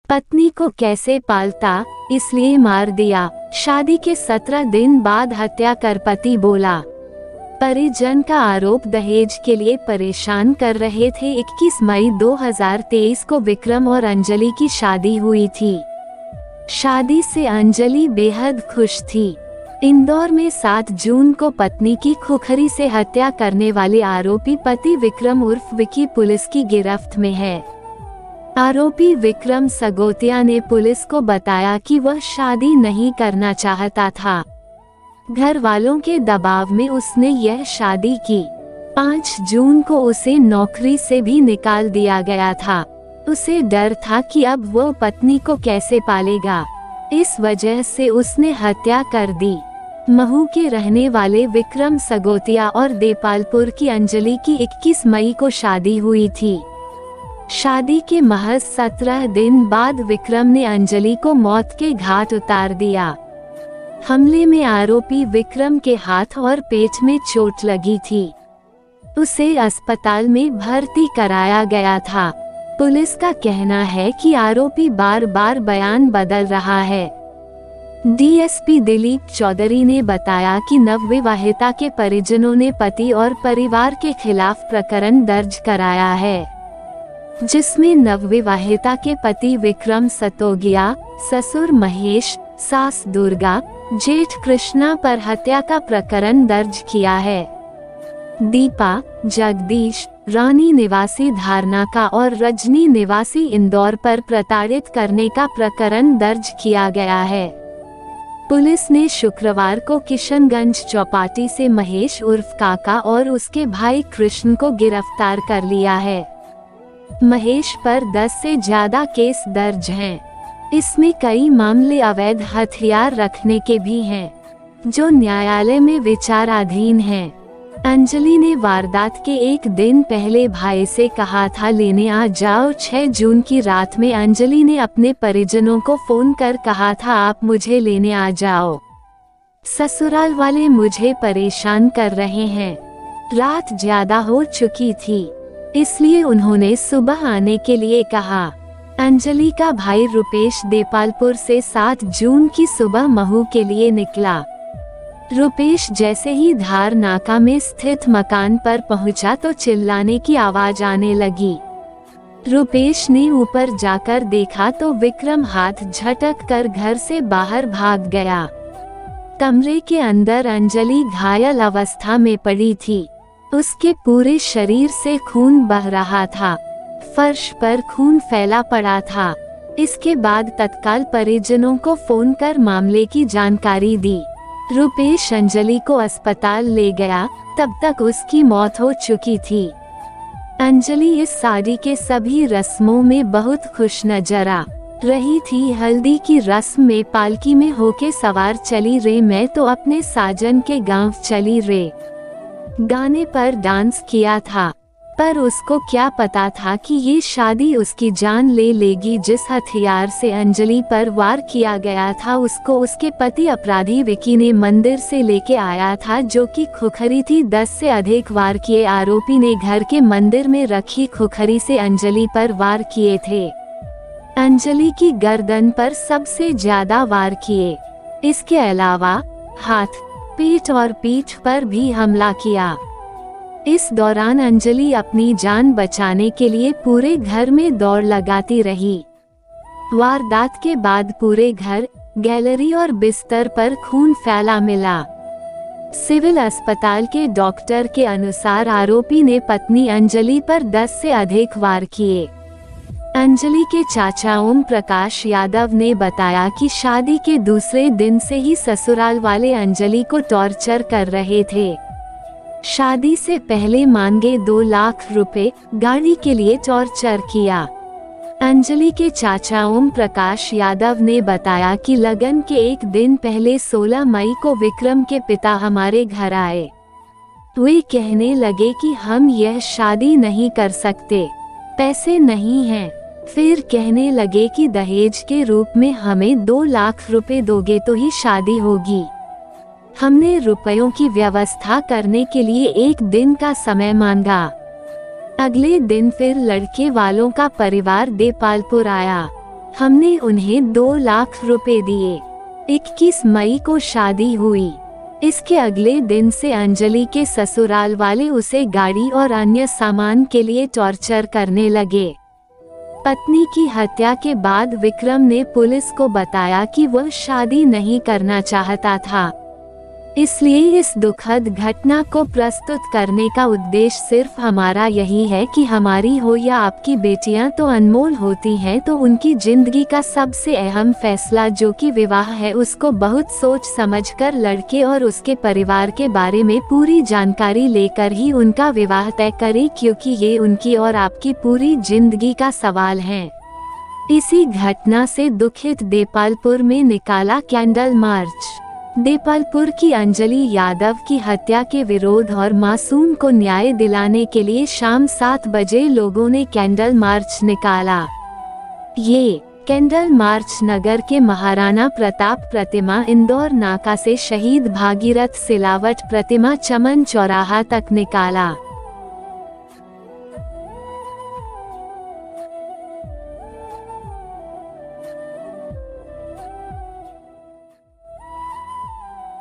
पत्नी को कैसे पालता, इसलिए मार दिया। शादी के 17 दिन बाद हत्या कर पति बोला। परिजन का आरोप दहेज के लिए परेशान कर रहे थे। 21 मई 2023 को विक्रम और अंजलि की शादी हुई थी। शादी से अंजलि बेहद खुश थी। इंदौर में 7 जून को पत्नी की खुखरी से हत्या करने वाले आरोपी पति विक्रम उर्फ विकी पुलिस की गिरफ्त में है। आरोपी विक्रम सगोतिया ने पुलिस को बताया कि वह शादी नहीं करना चाहता था। घर वालों के दबाव में उसने यह शादी की। 5 जून को उसे नौकरी से भी निकाल दिया गया था। उसे डर था कि अब वह पत्नी को कैसे पालेगा। इस वजह से उसने हत्या कर दी। महू के रहने वाले विक्रम सगोतिया और देपालपुर की अंजलि की 21 मई को शादी हुई थी। शादी के महज 17 दिन बाद विक्रम ने अंजलि को मौत के घाट उतार दिया। हमले में आरोपी विक्रम के हाथ और पेट में चोट लगी थी। उसे अस्पताल में भर्ती कराया गया था। पुलिस का कहना है कि आरोपी बार बार बयान बदल रहा है। डीएसपी दिलीप चौधरी ने बताया कि नवविवाहिता के परिजनों ने पति और परिवार के खिलाफ प्रकरण दर्ज कराया है, जिसमें नवविवाहिता के पति विक्रम सतोगिया, ससुर महेश, सास दुर्गा, जेठ कृष्णा पर हत्या का प्रकरण दर्ज किया है। दीपा, जगदीश, रानी निवासी धारनाका और रजनी निवासी इंदौर पर प्रताड़ित करने का प्रकरण दर्ज किया गया है। पुलिस ने शुक्रवार को किशनगंज चौपाटी से महेश उर्फ काका और उसके भाई कृष्ण को गिरफ्तार कर लिया है। महेश पर 10 से ज्यादा केस दर्ज हैं। इसमें कई मामले अवैध हथियार रखने के भी हैं, जो न्यायालय में विचाराधीन हैं। अंजलि ने वारदात के एक दिन पहले भाई से कहा था लेने आ जाओ। 6 जून की रात में अंजलि ने अपने परिजनों को फोन कर कहा था आप मुझे लेने आ जाओ, ससुराल वाले मुझे परेशान कर रहे हैं। रात ज्यादा हो चुकी थी, इसलिए उन्होंने सुबह आने के लिए कहा। अंजलि का भाई रुपेश देपालपुर से 7 जून की सुबह महू के लिए निकला। रुपेश जैसे ही धार नाका में स्थित मकान पर पहुंचा तो चिल्लाने की आवाज आने लगी। रुपेश ने ऊपर जाकर देखा तो विक्रम हाथ झटक कर घर से बाहर भाग गया। कमरे के अंदर अंजलि घायल अवस्था में पड़ी थी। उसके पूरे शरीर से खून बह रहा था। फर्श पर खून फैला पड़ा था। इसके बाद तत्काल परिजनों को फोन कर मामले की जानकारी दी। रुपेश अंजलि को अस्पताल ले गया, तब तक उसकी मौत हो चुकी थी। अंजलि इस शादी के सभी रस्मों में बहुत खुश नजर आ रही थी। हल्दी की रस्म में पालकी में होके सवार चली रे, मैं तो अपने साजन के गांव चली रे गाने पर डांस किया था। पर उसको क्या पता था कि ये शादी उसकी जान ले लेगी। जिस हथियार से अंजलि पर वार किया गया था उसको उसके पति अपराधी विकी ने मंदिर से लेके आया था, जो कि खुखरी थी। 10 से अधिक वार किए आरोपी ने घर के मंदिर में रखी खुखरी से अंजलि पर वार किए थे। अंजलि की गर्दन पर सबसे ज्यादा वार किए। इसके अलावा हाथ, पेट और पीठ पर भी हमला किया। इस दौरान अंजलि अपनी जान बचाने के लिए पूरे घर में दौड़ लगाती रही। वारदात के बाद पूरे घर, गैलरी और बिस्तर पर खून फैला मिला। सिविल अस्पताल के डॉक्टर के अनुसार आरोपी ने पत्नी अंजलि पर 10 से अधिक वार किए। अंजलि के चाचा ओम प्रकाश यादव ने बताया कि शादी के दूसरे दिन से ही ससुराल वाले अंजलि को टॉर्चर कर रहे थे। शादी से पहले मांगे 2 लाख रुपए, गाड़ी के लिए टॉर्चर किया। अंजलि के चाचा ओम प्रकाश यादव ने बताया कि लगन के एक दिन पहले 16 मई को विक्रम के पिता हमारे घर आए। वे कहने लगे कि हम यह शादी नहीं कर सकते, पैसे नहीं हैं। फिर कहने लगे कि दहेज के रूप में हमें 2 लाख रुपए दोगे तो ही शादी होगी। हमने रुपयों की व्यवस्था करने के लिए 1 दिन का समय मांगा। अगले दिन फिर लड़के वालों का परिवार देपालपुर आया। हमने उन्हें 2 लाख रुपए दिए। 21 मई को शादी हुई। इसके अगले दिन से अंजलि के ससुराल वाले उसे गाड़ी और अन्य सामान के लिए टॉर्चर करने लगे। पत्नी की हत्या के बाद विक्रम ने पुलिस को बताया कि वह शादी नहीं करना चाहता था। इसलिए इस दुखद घटना को प्रस्तुत करने का उद्देश्य सिर्फ हमारा यही है कि हमारी हो या आपकी बेटियां तो अनमोल होती हैं, तो उनकी जिंदगी का सबसे अहम फैसला जो कि विवाह है, उसको बहुत सोच समझकर लड़के और उसके परिवार के बारे में पूरी जानकारी लेकर ही उनका विवाह तय करें, क्योंकि ये उनकी और आपकी पूरी जिंदगी का सवाल है। इसी घटना से दुखित देपालपुर में निकाला कैंडल मार्च। देपालपुर की अंजलि यादव की हत्या के विरोध और मासूम को न्याय दिलाने के लिए शाम 7 बजे लोगों ने कैंडल मार्च निकाला। ये कैंडल मार्च नगर के महाराणा प्रताप प्रतिमा, इंदौर नाका से शहीद भागीरथ सिलावट प्रतिमा, चमन चौराहा तक निकाला।